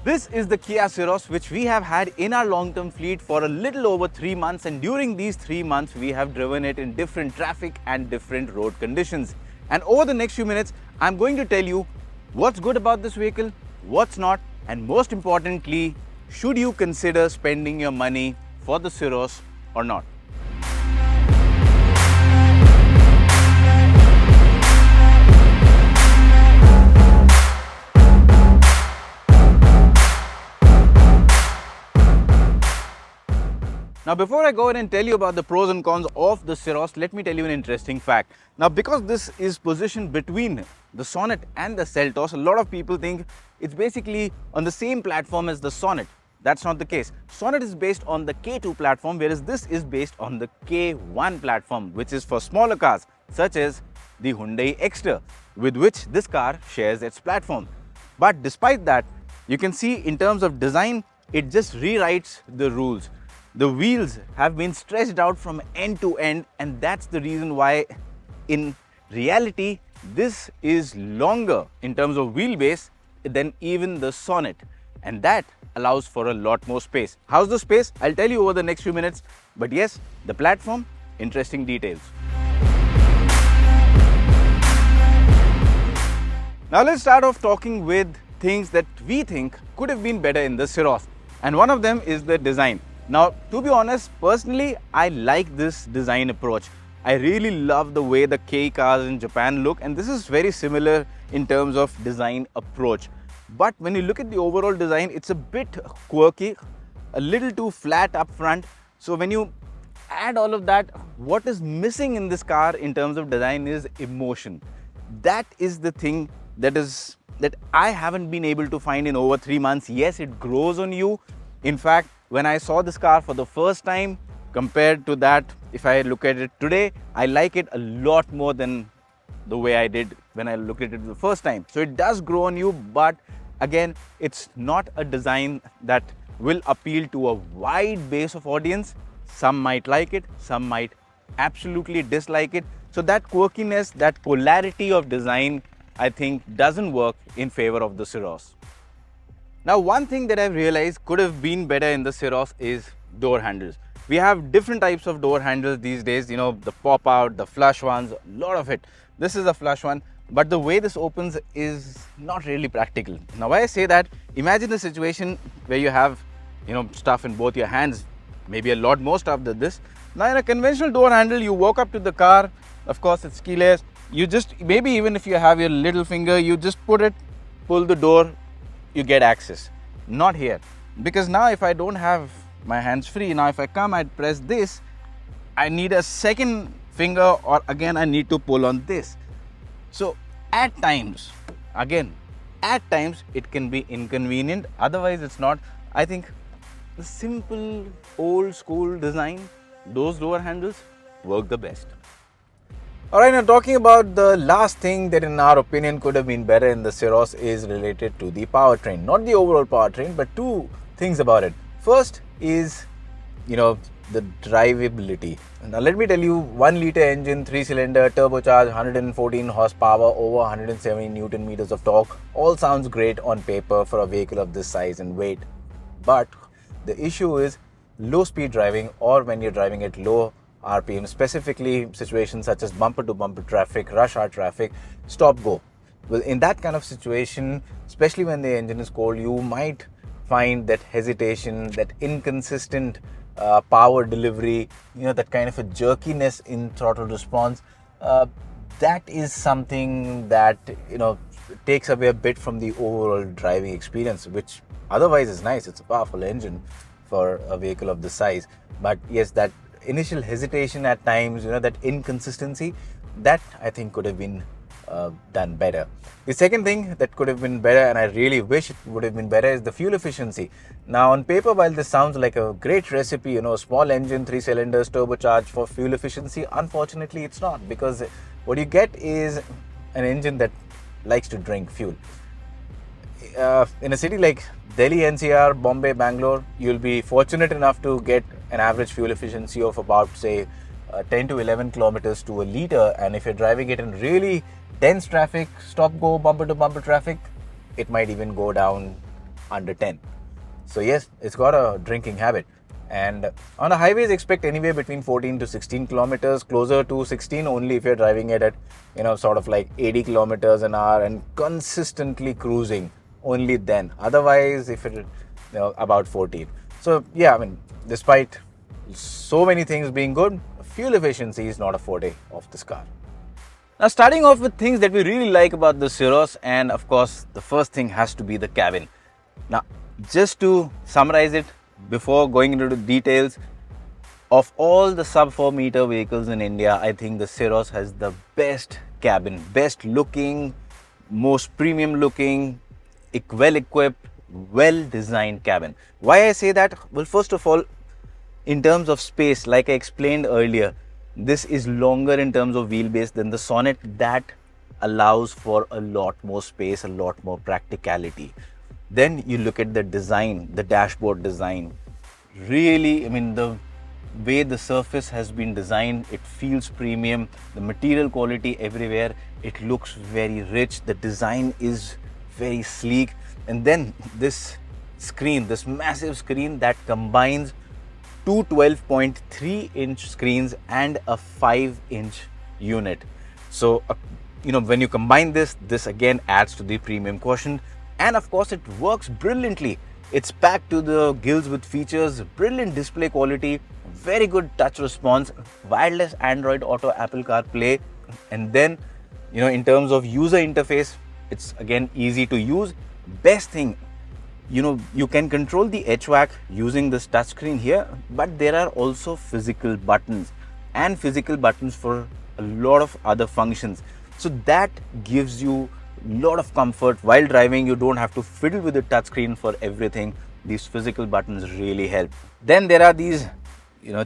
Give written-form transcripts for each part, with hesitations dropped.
This is the Kia Syros, which we have had in our long-term fleet for a little over 3 months, and during these 3 months we have driven it in different traffic and different road conditions. And over the next few minutes I'm going to tell you what's good about this vehicle, what's not, and most importantly, should you consider spending your money for the Syros or not. Now, before I go ahead and tell you about the pros and cons of the Syros, let me tell you an interesting fact. Now, because this is positioned between the Sonet and the Seltos, a lot of people think it's basically on the same platform as the Sonet. That's not the case. Sonet is based on the K2 platform, whereas this is based on the K1 platform, which is for smaller cars, such as the Hyundai Exter, with which this car shares its platform. But despite that, you can see in terms of design, it just rewrites the rules. The wheels have been stretched out from end to end, and that's the reason why in reality this is longer in terms of wheelbase than even the Sonet, and that allows for a lot more space. How's the space? I'll tell you over the next few minutes, but yes, the platform, interesting details. Now let's start off talking with things that we think could have been better in the Syros, and one of them is the design. Now, to be honest, personally, I like this design approach. I really love the way the K cars in Japan look, and this is very similar in terms of design approach. But when you look at the overall design, it's a bit quirky, a little too flat up front. So when you add all of that, what is missing in this car in terms of design is emotion. That is the thing that I haven't been able to find in over 3 months. Yes, it grows on you. In fact, when I saw this car for the first time, compared to that, if I look at it today, I like it a lot more than the way I did when I looked at it the first time. So it does grow on you, but again, it's not a design that will appeal to a wide base of audience. Some might like it, some might absolutely dislike it. So that quirkiness, that polarity of design, I think doesn't work in favor of the Syros. Now, one thing that I've realized could have been better in the Syros is door handles. We have different types of door handles these days, you know, the pop out, the flush ones, a lot of it. This is a flush one, but the way this opens is not really practical. Now, why I say that, imagine a situation where you have, you know, stuff in both your hands, maybe a lot more stuff than this. Now, in a conventional door handle, you walk up to the car, of course, it's keyless. You just, maybe even if you have your little finger, you just put it, pull the door, you get access. Not here, because now if I don't have my hands free, now if I come, I press this, I need a second finger, or again I need to pull on this. So at times, it can be inconvenient, otherwise it's not. I think the simple old school design, those door handles work the best. Alright, now talking about the last thing that in our opinion could have been better in the Syros is related to the powertrain. Not the overall powertrain, but two things about it. First is, you know, the drivability. Now let me tell you, 1 liter engine, 3-cylinder, turbocharged, 114 horsepower, over 170 Newton meters of torque. All sounds great on paper for a vehicle of this size and weight. But the issue is low speed driving, or when you're driving at low RPM, specifically situations such as bumper-to-bumper traffic, rush hour traffic, stop-go. Well, in that kind of situation, especially when the engine is cold, you might find that hesitation, that inconsistent power delivery, you know, that kind of a jerkiness in throttle response. That is something that, you know, takes away a bit from the overall driving experience, which otherwise is nice. It's a powerful engine for a vehicle of this size. But yes, that initial hesitation at times, you know, that inconsistency, that I think could have been done better. The second thing that could have been better, and I really wish it would have been better, is the fuel efficiency. Now on paper, while this sounds like a great recipe, you know, small engine, 3 cylinders, turbocharged for fuel efficiency, unfortunately it's not, because what you get is an engine that likes to drink fuel. In a city like Delhi, NCR, Bombay, Bangalore, you'll be fortunate enough to get an average fuel efficiency of about, say, 10 to 11 kilometers to a liter, and if you're driving it in really dense traffic, stop-go, bumper-to-bumper traffic, it might even go down under 10. So yes, it's got a drinking habit. And on the highways, expect anywhere between 14 to 16 kilometers, closer to 16 only if you're driving it at, sort of like 80 kilometers an hour and consistently cruising, only then. Otherwise, if it, about 14. So yeah, I mean, despite so many things being good, fuel efficiency is not a forte of this car. Now, starting off with things that we really like about the Syros, and of course, the first thing has to be the cabin. Now, just to summarize it, before going into the details, of all the sub 4 meter vehicles in India, I think the Syros has the best cabin, best looking, most premium looking, well equipped, well designed cabin. Why I say that? Well, first of all, in terms of space, like I explained earlier, this is longer in terms of wheelbase than the Sonnet. That allows for a lot more space, a lot more practicality. Then you look at the design, the dashboard design. Really, I mean, the way the surface has been designed, it feels premium. The material quality everywhere, it looks very rich. The design is very sleek. And then this screen, this massive screen that combines two 12.3-inch screens and a 5-inch unit. So, when you combine this again adds to the premium quotient. And of course, it works brilliantly. It's packed to the gills with features, brilliant display quality, very good touch response, wireless Android Auto, Apple CarPlay. And then, in terms of user interface, it's again easy to use. Best thing, you can control the HVAC using this touchscreen here, but there are also physical buttons for a lot of other functions. So that gives you a lot of comfort while driving. You don't have to fiddle with the touchscreen for everything. These physical buttons really help. Then there are these,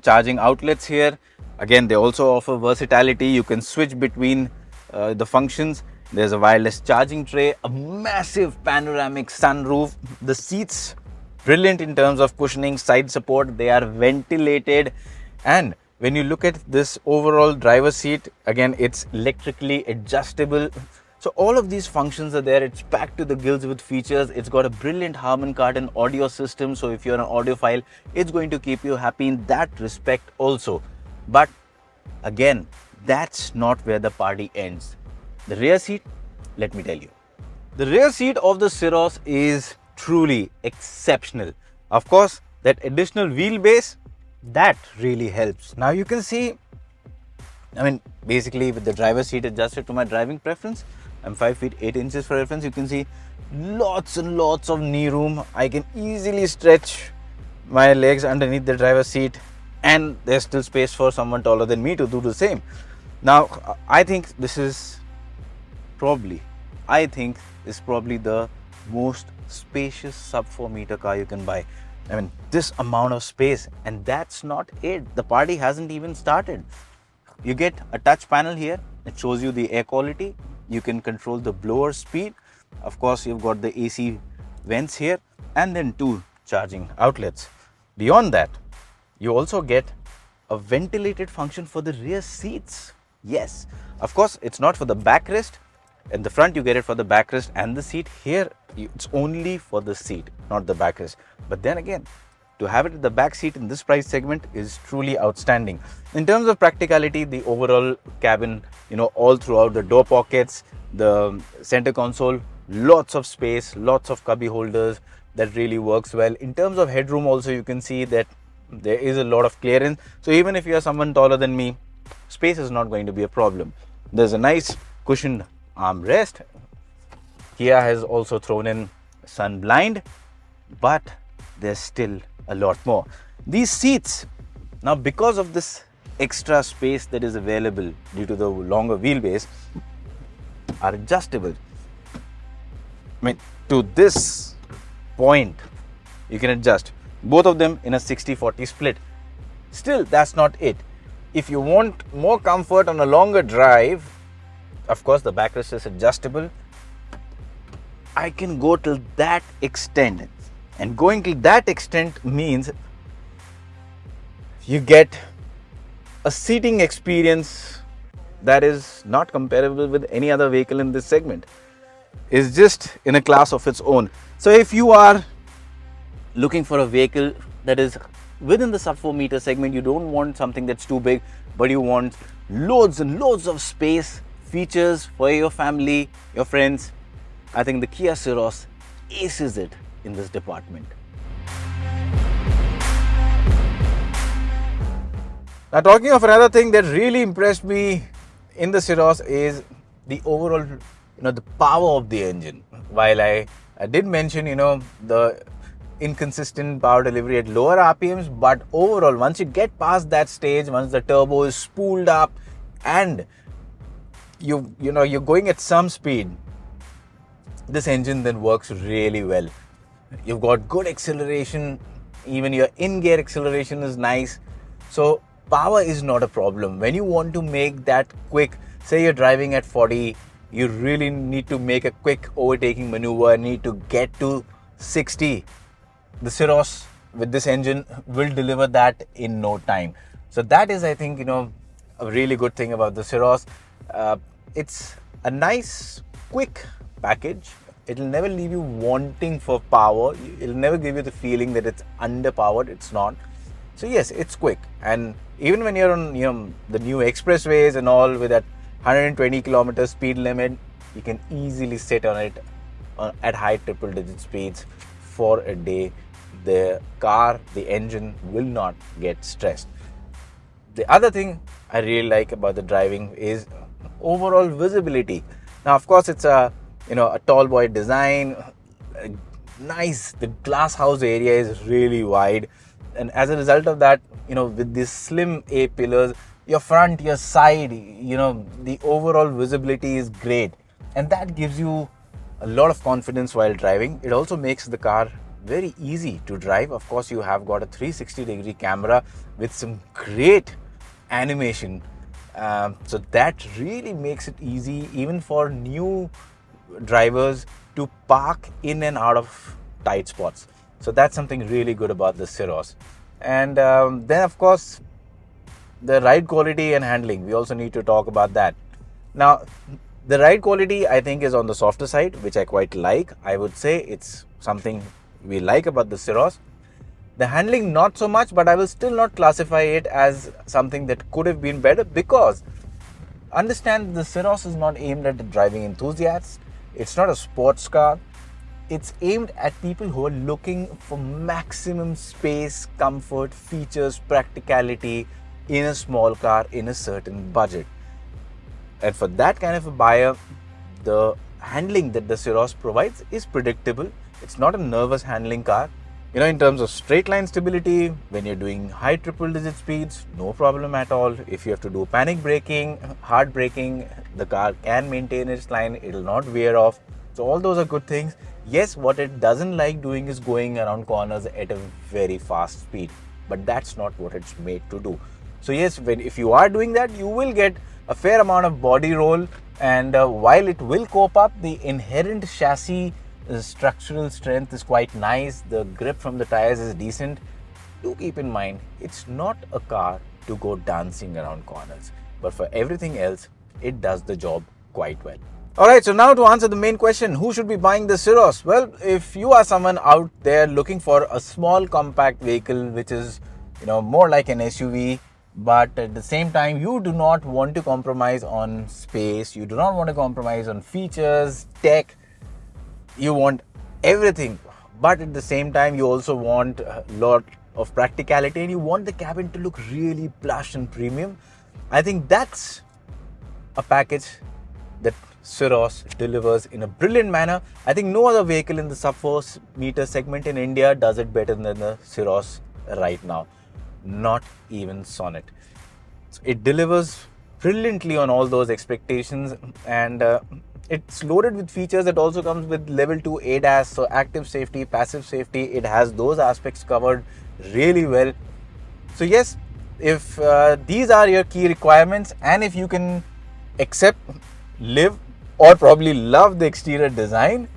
charging outlets here. Again, they also offer versatility. You can switch between the functions. There's a wireless charging tray, a massive panoramic sunroof. The seats, brilliant in terms of cushioning, side support. They are ventilated. And when you look at this overall driver seat, again, it's electrically adjustable. So all of these functions are there. It's packed to the gills with features. It's got a brilliant Harman Kardon audio system. So if you're an audiophile, it's going to keep you happy in that respect also. But again, that's not where the party ends. The rear seat, let me tell you. The rear seat of the Syros is truly exceptional. Of course, that additional wheelbase, that really helps. Now you can see, basically with the driver's seat adjusted to my driving preference, I'm 5 feet 8 inches for reference. You can see lots and lots of knee room. I can easily stretch my legs underneath the driver's seat, and there's still space for someone taller than me to do the same. Now, I think this is probably the most spacious sub 4 meter car you can buy. This amount of space, and that's not it. The party hasn't even started. You get a touch panel here. It shows you the air quality. You can control the blower speed. Of course, you've got the AC vents here, and then 2 charging outlets. Beyond that, you also get a ventilated function for the rear seats. Yes, of course, it's not for the backrest. In the front, you get it for the backrest and the seat. Here, it's only for the seat, not the backrest. But then again, to have it at the back seat in this price segment is truly outstanding. In terms of practicality, the overall cabin, all throughout the door pockets, the center console, lots of space, lots of cubby holders. That really works well. In terms of headroom also, you can see that there is a lot of clearance. So even if you are someone taller than me, space is not going to be a problem. There's a nice cushioned armrest. Kia has also thrown in sun blind, but there's still a lot more. These seats, now because of this extra space that is available due to the longer wheelbase, are adjustable. To this point, you can adjust both of them in a 60-40 split. Still, that's not it. If you want more comfort on a longer drive, of course, the backrest is adjustable. I can go till that extent. And going till that extent means you get a seating experience that is not comparable with any other vehicle in this segment. It's just in a class of its own. So if you are looking for a vehicle that is within the sub 4 meter segment, you don't want something that's too big, but you want loads and loads of space, features for your family, your friends, I think the Kia Syros aces it in this department. Now, talking of another thing that really impressed me in the Syros is the overall, the power of the engine. While I did mention, the inconsistent power delivery at lower RPMs, but overall, once you get past that stage, once the turbo is spooled up and you're going at some speed, this engine then works really well. You've got good acceleration, even your in-gear acceleration is nice. So power is not a problem. When you want to make that quick, say you're driving at 40, you really need to make a quick overtaking maneuver, need to get to 60. The Syros with this engine will deliver that in no time. So that is, I think, a really good thing about the Syros. It's a nice, quick package. It'll never leave you wanting for power. It'll never give you the feeling that it's underpowered. It's not. So yes, it's quick. And even when you're on the new expressways and all with that 120 kilometer speed limit, you can easily sit on it at high triple digit speeds for a day. The car, the engine will not get stressed. The other thing I really like about the driving is overall visibility. Now, of course, it's a tall boy design, nice. The glass house area is really wide, and as a result of that, with these slim A pillars, your front, your side, the overall visibility is great, and that gives you a lot of confidence while driving. It also makes the car very easy to drive. Of course, you have got a 360-degree camera with some great animation. So that really makes it easy even for new drivers to park in and out of tight spots. So that's something really good about the Syros. And then, of course, the ride quality and handling. We also need to talk about that. Now, the ride quality, I think, is on the softer side, which I quite like. I would say it's something we like about the Syros. The handling, not so much, but I will still not classify it as something that could have been better, because understand the Syros is not aimed at the driving enthusiasts. It's not a sports car. It's aimed at people who are looking for maximum space, comfort, features, practicality in a small car in a certain budget. And for that kind of a buyer, the handling that the Syros provides is predictable. It's not a nervous handling car. In terms of straight line stability, when you're doing high triple digit speeds, no problem at all. If you have to do panic braking, hard braking, the car can maintain its line. It will not veer off. So all those are good things. Yes, what it doesn't like doing is going around corners at a very fast speed, but that's not what it's made to do. So yes, if you are doing that, you will get a fair amount of body roll, and while it will cope up, the inherent chassis structural strength is quite nice. The grip from the tires is decent. Do keep in mind, it's not a car to go dancing around corners, but for everything else, it does the job quite well. Alright, so now to answer the main question, who should be buying the Syros? Well, if you are someone out there looking for a small compact vehicle which is more like an SUV, but at the same time you do not want to compromise on space, you do not want to compromise on features, tech, you want everything, but at the same time you also want a lot of practicality and you want the cabin to look really plush and premium, I think that's a package that Syros delivers in a brilliant manner. I think no other vehicle in the sub 4 meter segment in India does it better than the Syros right now. Not even Sonnet. So it delivers brilliantly on all those expectations, and it's loaded with features that also comes with level 2 ADAS, so active safety, passive safety. It has those aspects covered really well. So yes, if these are your key requirements, and if you can accept, live, or probably love the exterior design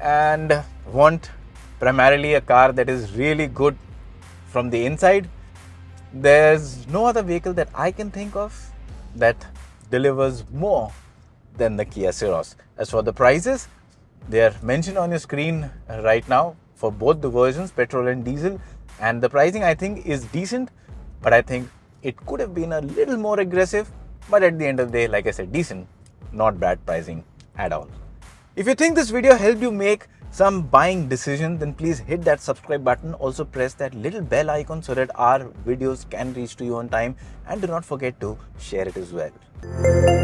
and want primarily a car that is really good from the inside, there's no other vehicle that I can think of that delivers more than the Kia Syros. As for the prices, they are mentioned on your screen right now. for both the versions, petrol and diesel, and the pricing I think is decent, but I think it could have been a little more aggressive. But at the end of the day, like I said, decent, not bad pricing at all. If you think this video helped you make some buying decision, then please hit that subscribe button. Also press that little bell icon so that our videos can reach to you on time, and do not forget to share it as well.